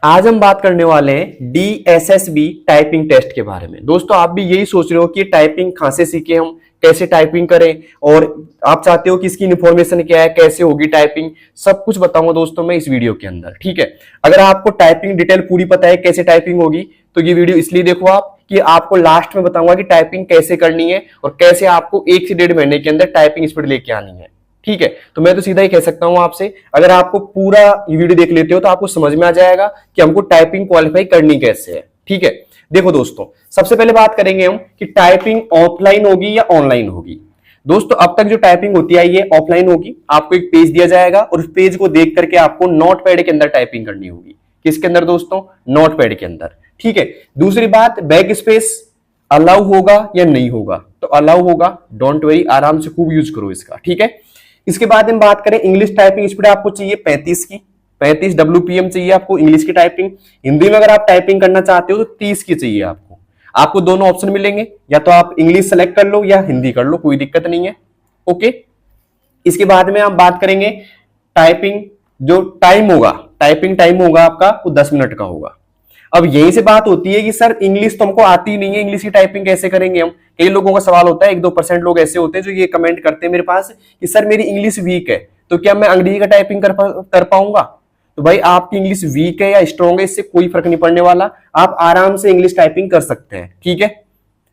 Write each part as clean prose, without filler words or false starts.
आज हम बात करने वाले हैं DSSB टाइपिंग टेस्ट के बारे में। दोस्तों आप भी यही सोच रहे हो कि टाइपिंग कहां से सीखे, हम कैसे टाइपिंग करें, और आप चाहते हो कि इसकी इन्फॉर्मेशन क्या है, कैसे होगी टाइपिंग, सब कुछ बताऊंगा दोस्तों मैं इस वीडियो के अंदर। ठीक है, अगर आपको टाइपिंग डिटेल पूरी पता है कैसे टाइपिंग होगी तो ये वीडियो इसलिए देखो आप कि आपको लास्ट में बताऊंगा कि टाइपिंग कैसे करनी है और कैसे आपको 1 से 1.5 महीने के अंदर टाइपिंग स्पीड लेके आनी है। ठीक है, तो मैं तो सीधा ही कह सकता हूं आपसे, अगर आपको पूरा ये वीडियो देख लेते हो तो आपको समझ में आ जाएगा कि हमको टाइपिंग क्वालिफाई करनी कैसे है। ठीक है, देखो दोस्तों, सबसे पहले बात करेंगे हम कि टाइपिंग ऑफलाइन होगी या ऑनलाइन होगी। दोस्तों अब तक जो टाइपिंग होती है ये ऑफलाइन होगी। आपको एक पेज दिया जाएगा और उस पेज को देख करके आपको नोटपैड के अंदर टाइपिंग करनी होगी। किसके अंदर दोस्तों? नोटपैड के अंदर। ठीक है, दूसरी बात, बैक स्पेस अलाउ होगा या नहीं होगा? तो अलाउ होगा, डोंट वरी, आराम से खूब यूज करो इसका। ठीक है, इसके बाद हम बात करें इंग्लिश टाइपिंग स्पीड आपको चाहिए 35 की, 35 WPM चाहिए आपको इंग्लिश की टाइपिंग। हिंदी में अगर आप टाइपिंग करना चाहते हो तो 30 की चाहिए आपको। आपको दोनों ऑप्शन मिलेंगे, या तो आप इंग्लिश सेलेक्ट कर लो या हिंदी कर लो, कोई दिक्कत नहीं है। ओके, इसके बाद में हम बात करेंगे टाइपिंग जो टाइम होगा, टाइपिंग टाइम होगा आपका वो 10 मिनट का होगा। अब यहीं से बात होती है कि सर इंग्लिश तो हमको आती नहीं है, इंग्लिश की टाइपिंग कैसे करेंगे हम? कई लोगों का सवाल होता है, 1-2% लोग ऐसे होते हैं जो ये कमेंट करते हैं मेरे पास कि सर मेरी इंग्लिश वीक है, तो क्या मैं अंग्रेजी का टाइपिंग कर पाऊंगा? तो भाई आपकी इंग्लिश वीक है या स्ट्रॉन्ग है इससे कोई फर्क नहीं पड़ने वाला, आप आराम से इंग्लिश टाइपिंग कर सकते हैं। ठीक है,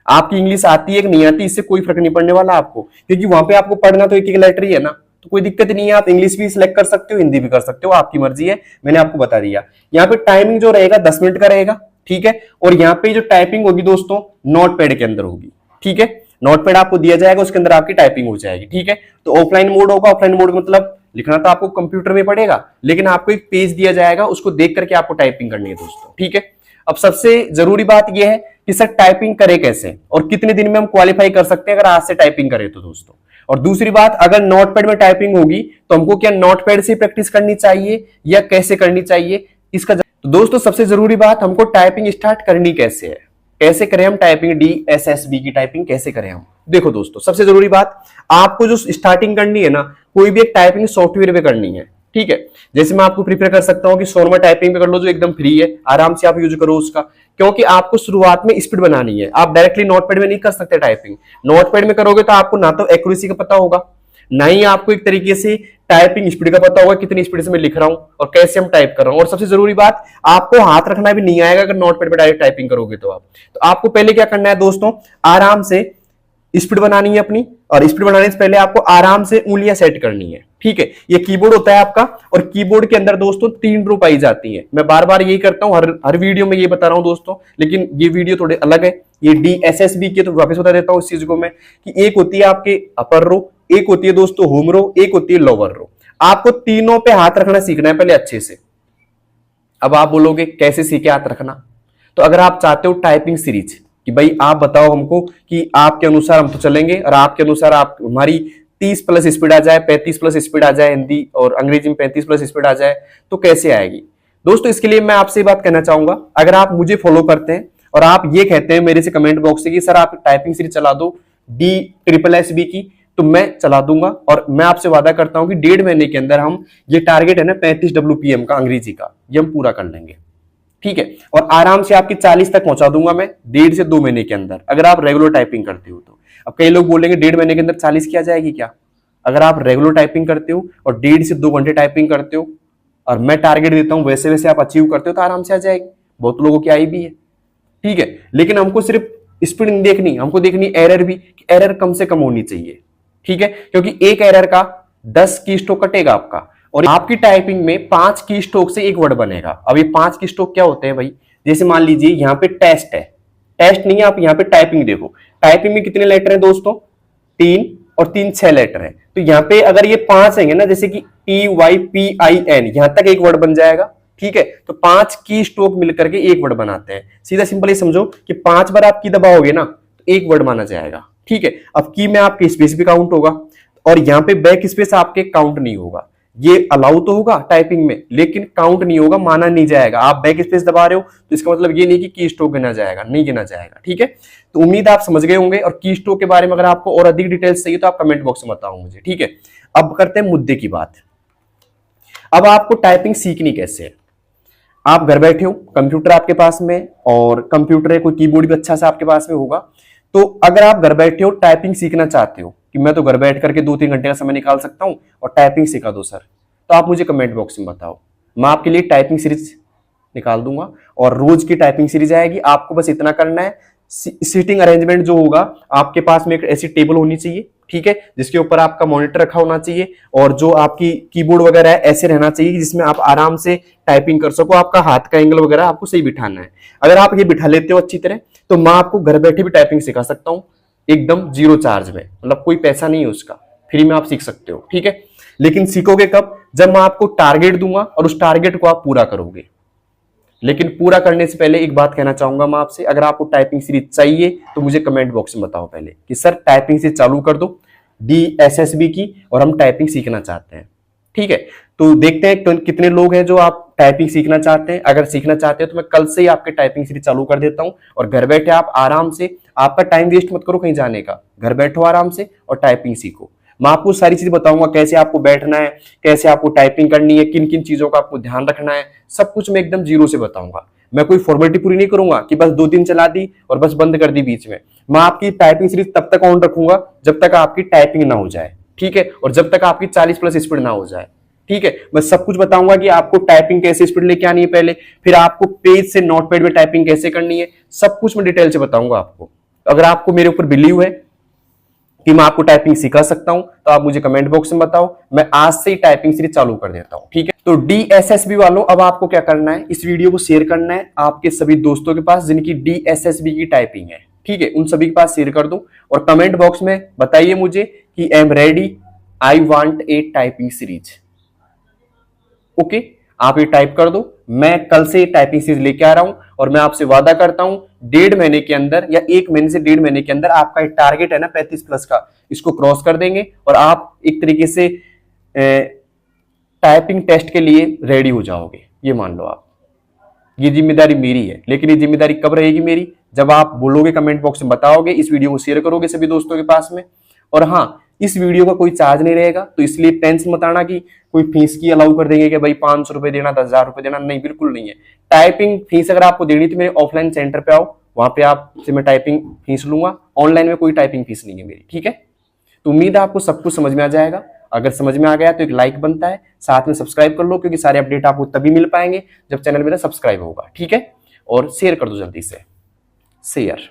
आपकी इंग्लिश आती है कि नहीं आती इससे कोई फर्क नहीं पड़ने वाला आपको, क्योंकि वहां पे आपको पढ़ना तो एक एक लेटर ही है ना, तो कोई दिक्कत नहीं है। आप इंग्लिश भी सिलेक्ट कर सकते हो, हिंदी भी कर सकते हो, आपकी मर्जी है, मैंने आपको बता दिया। यहाँ पे टाइमिंग जो रहेगा 10 मिनट का रहेगा। ठीक है, और यहाँ पे जो टाइपिंग होगी दोस्तों नोटपैड के अंदर होगी। ठीक है, नोटपैड आपको दिया जाएगा, उसके अंदर आपकी टाइपिंग हो जाएगी। ठीक है, तो ऑफलाइन मोड होगा, ऑफलाइन मोड मतलब लिखना तो आपको कंप्यूटर में पड़ेगा, लेकिन आपको एक पेज दिया जाएगा, उसको देख करके आपको टाइपिंग करनी है दोस्तों। ठीक है, अब सबसे जरूरी बात यह है कि सर टाइपिंग करे कैसे और कितने दिन में हम क्वालिफाई कर सकते हैं अगर आज से टाइपिंग करें तो दोस्तों। और दूसरी बात, अगर नोटपैड में टाइपिंग होगी तो हमको क्या नोटपैड से प्रैक्टिस करनी चाहिए या कैसे करनी चाहिए इसका तो दोस्तों सबसे जरूरी बात, हमको टाइपिंग स्टार्ट करनी कैसे है, कैसे करें हम टाइपिंग, DSSB की टाइपिंग कैसे करें हम? देखो दोस्तों, सबसे जरूरी बात, आपको जो स्टार्टिंग करनी है ना, कोई भी एक टाइपिंग सॉफ्टवेयर पे करनी है। ठीक है, जैसे मैं आपको प्रीफर कर सकता हूं कि सोनमा टाइपिंग पे कर लो, जो एकदम फ्री है, आराम से आप यूज करो उसका, क्योंकि आपको शुरुआत में स्पीड बनानी है। आप डायरेक्टली नोटपैड में नहीं कर सकते टाइपिंग। नोटपैड में करोगे तो आपको ना तो एक्यूरेसी का पता होगा, ना ही आपको एक तरीके से टाइपिंग स्पीड का पता होगा, कितनी स्पीड से मैं लिख रहा हूं और कैसे हम टाइप कर रहा हूं। और सबसे जरूरी बात, आपको हाथ रखना भी नहीं आएगा अगर नोटपैड पे डायरेक्ट टाइपिंग करोगे तो आपको पहले क्या करना है दोस्तों, आराम से स्पीड बनानी है अपनी, और स्पीड बनाने से पहले आपको आराम से उंगलियां सेट करनी है। ठीक है, ये कीबोर्ड होता है आपका, और कीबोर्ड के अंदर दोस्तों 3 रो पाई जाती है। मैं बार बार यही करता हूं, हर वीडियो में ये बता रहा हूं दोस्तों, लेकिन ये वीडियो थोड़े अलग है। ये DSSB के तो वापस बता देता हूं इस चीज को मैं, कि एक होती है आपके अपर रो, एक होती है दोस्तों होम रो, एक होती है लोअर रो। आपको तीनों पे हाथ रखना सीखना है पहले अच्छे से। अब आप बोलोगे कैसे सीखे हाथ रखना? तो अगर आप चाहते हो टाइपिंग सीरीज कि भाई आप बताओ हमको कि आपके अनुसार हम तो चलेंगे और आपके अनुसार आप हमारी 30 प्लस स्पीड आ जाए, 35 प्लस स्पीड आ जाए, हिंदी और अंग्रेजी में 35 प्लस स्पीड आ जाए, तो कैसे आएगी दोस्तों? इसके लिए मैं आपसे बात कहना चाहूंगा, अगर आप मुझे फॉलो करते हैं और आप ये कहते हैं मेरे से कमेंट बॉक्स से कि सर आप टाइपिंग सीरीज चला दो DSSB की, तो मैं चला दूंगा। और मैं आपसे वादा करता हूं कि 1.5 महीने के अंदर हम ये टारगेट है ना 35 WPM का अंग्रेजी का, ये हम पूरा कर लेंगे। ठीक है, और आराम से आपकी 40 तक पहुंचा दूंगा मैं 1.5 से 2 महीने के अंदर, अगर आप रेगुलर टाइपिंग करते हो तो। अब कई लोग बोलेंगे 1.5 महीने के अंदर 40 की आ जाएगी क्या? अगर आप रेगुलर टाइपिंग करते हो और 1.5 से 2 घंटे टाइपिंग करते हो, और मैं टारगेट देता हूं वैसे वैसे आप अचीव करते हो, तो आराम से आ जाएगी। बहुत लोगों की आई भी है। ठीक है, लेकिन हमको सिर्फ स्पीड नहीं देखनी, हमको देखनी एरर भी, एरर कम से कम होनी चाहिए। ठीक है, क्योंकि एक एरर का 10 की स्ट्रोक कटेगा आपका, और आपकी टाइपिंग में 5 की स्ट्रोक से एक वर्ड बनेगा। अब ये 5 की स्ट्रोक क्या होते हैं भाई? जैसे मान लीजिए यहाँ पे टेस्ट है, टेस्ट नहीं है, आप यहाँ पे टाइपिंग देखो, टाइपिंग में कितने लेटर हैं दोस्तों? 3, और 3 6 लेटर है। तो यहाँ पे अगर ये 5 है ना, जैसे कि TYPIN, यहां तक एक वर्ड बन जाएगा। ठीक है, तो 5 की स्ट्रोक मिलकर के एक वर्ड बनाते हैं। सीधा सिंपल ये समझो कि 5 बार आप की दबाओगे ना तो एक वर्ड माना जाएगा। ठीक है, अब की में आपके स्पेस भी काउंट होगा, और यहाँ पे बैक स्पेस आपके काउंट नहीं होगा। ये अलाउ तो होगा टाइपिंग में, लेकिन काउंट नहीं होगा, माना नहीं जाएगा। आप बैक स्पेस दबा रहे हो तो इसका मतलब ये नहीं कि की स्ट्रोक गिना जाएगा, नहीं गिना जाएगा। ठीक है, तो उम्मीद आप समझ गए होंगे, और की स्ट्रोक के बारे में अगर आपको और अधिक डिटेल्स चाहिए तो आप कमेंट बॉक्स में बताओ मुझे। ठीक है, अब करते हैं मुद्दे की बात। अब आपको टाइपिंग सीखनी कैसे है? आप घर बैठे हो, कंप्यूटर आपके पास में, और कंप्यूटर है, कोई कीबोर्ड भी अच्छा सा आपके पास में होगा। तो अगर आप घर बैठे हो टाइपिंग सीखना चाहते हो कि मैं तो घर बैठ करके 2-3 घंटे का समय निकाल सकता हूं और टाइपिंग सिखा दो सर, तो आप मुझे कमेंट बॉक्स में बताओ, मैं आपके लिए टाइपिंग सीरीज निकाल दूंगा और रोज की टाइपिंग सीरीज आएगी। आपको बस इतना करना है, सीटिंग अरेंजमेंट जो होगा आपके पास में एक ऐसी टेबल होनी चाहिए, ठीक है, जिसके ऊपर आपका मॉनिटर रखा होना चाहिए और जो आपकी कीबोर्ड वगैरह है ऐसे रहना चाहिए जिसमें आप आराम से टाइपिंग कर सको। आपका हाथ का एंगल वगैरह आपको सही बिठाना है। अगर आप ये बिठा लेते हो अच्छी तरह तो मैं आपको घर बैठे भी टाइपिंग सिखा सकता हूँ, एकदम 0 चार्ज में, मतलब कोई पैसा नहीं है उसका, फ्री में आप सीख सकते हो, ठीक है। लेकिन सीखोगे कब? जब मैं आपको टारगेट दूंगा और उस टारगेट को आप पूरा करोगे। लेकिन पूरा करने से पहले एक बात कहना चाहूंगा मैं आपसे, अगर आपको टाइपिंग सीरीज चाहिए तो मुझे कमेंट बॉक्स में बताओ पहले कि सर टाइपिंग से चालू कर दो DSSB की, और हम टाइपिंग सीखना चाहते हैं, ठीक है। तो देखते हैं कितने लोग हैं जो आप टाइपिंग सीखना चाहते हैं। अगर सीखना चाहते हैं तो मैं कल से ही आपके टाइपिंग सीरीज चालू कर देता हूं और घर बैठे आप आराम से, आपका टाइम वेस्ट मत करो कहीं जाने का, घर बैठो आराम से और टाइपिंग सीखो। मैं आपको सारी चीजें बताऊंगा, कैसे आपको बैठना है, कैसे आपको टाइपिंग करनी है, किन किन चीजों का आपको ध्यान रखना है, सब कुछ मैं एकदम 0 से बताऊंगा। मैं कोई फॉर्मेलिटी पूरी नहीं करूंगा कि बस 2 दिन चला दी और बस बंद कर दी बीच में। मैं आपकी टाइपिंग सीरीज तब तक ऑन रखूंगा जब तक आपकी टाइपिंग ना हो जाए, ठीक है, और जब तक आपकी 40+ स्पीड ना हो जाए, ठीक है। मैं सब कुछ बताऊंगा कि आपको टाइपिंग कैसे स्पीड लेके आनी है पहले, फिर आपको पेज से नोटपैड में टाइपिंग कैसे करनी है, सब कुछ मैं डिटेल से बताऊंगा आपको। अगर आपको मेरे ऊपर बिलीव है कि मैं आपको टाइपिंग सिखा सकता हूं तो आप मुझे कमेंट बॉक्स में बताओ, मैं आज से ही टाइपिंग सीरीज चालू कर देता हूं, ठीक है। तो DSSB वालों, अब आपको क्या करना है, इस वीडियो को शेयर करना है आपके सभी दोस्तों के पास जिनकी DSSB की टाइपिंग है, ठीक है, उन सभी के पास शेयर कर दो और कमेंट बॉक्स में बताइए मुझे कि I am ready, I want a typing series. Okay, आप ये टाइप कर दो। मैं कल से टाइपिंग सीरीज लेके आ रहा हूं और मैं आपसे वादा करता हूं 1.5 महीने के अंदर या 1 महीने से 1.5 महीने के अंदर आपका एक टारगेट है ना 35+ का, इसको क्रॉस कर देंगे और आप एक तरीके से टाइपिंग टेस्ट के लिए रेडी हो जाओगे। ये मान लो आप, ये जिम्मेदारी मेरी है। लेकिन ये जिम्मेदारी कब रहेगी मेरी? जब आप बोलोगे, कमेंट बॉक्स में बताओगे, इस वीडियो को शेयर करोगे सभी दोस्तों के पास में। और हाँ, इस वीडियो का कोई चार्ज नहीं रहेगा, तो इसलिए टेंशन मत आना कि कोई फीस की अलाउ कर देंगे कि भाई 500 रुपए देना, 10,000 रुपए देना। नहीं, बिल्कुल नहीं है। टाइपिंग फीस अगर आपको देनी तो मेरे ऑफलाइन सेंटर पे आओ, वहां पे आपसे मैं टाइपिंग फीस लूंगा। ऑनलाइन में कोई टाइपिंग फीस नहीं है मेरी, ठीक है। तो उम्मीद है आपको सब कुछ समझ में आ जाएगा। अगर समझ में आ गया तो एक लाइक बनता है, साथ में सब्सक्राइब कर लो, क्योंकि सारे अपडेट आपको तभी मिल पाएंगे जब चैनल मेरा सब्सक्राइब होगा, ठीक है। और शेयर कर दो जल्दी से, शेयर।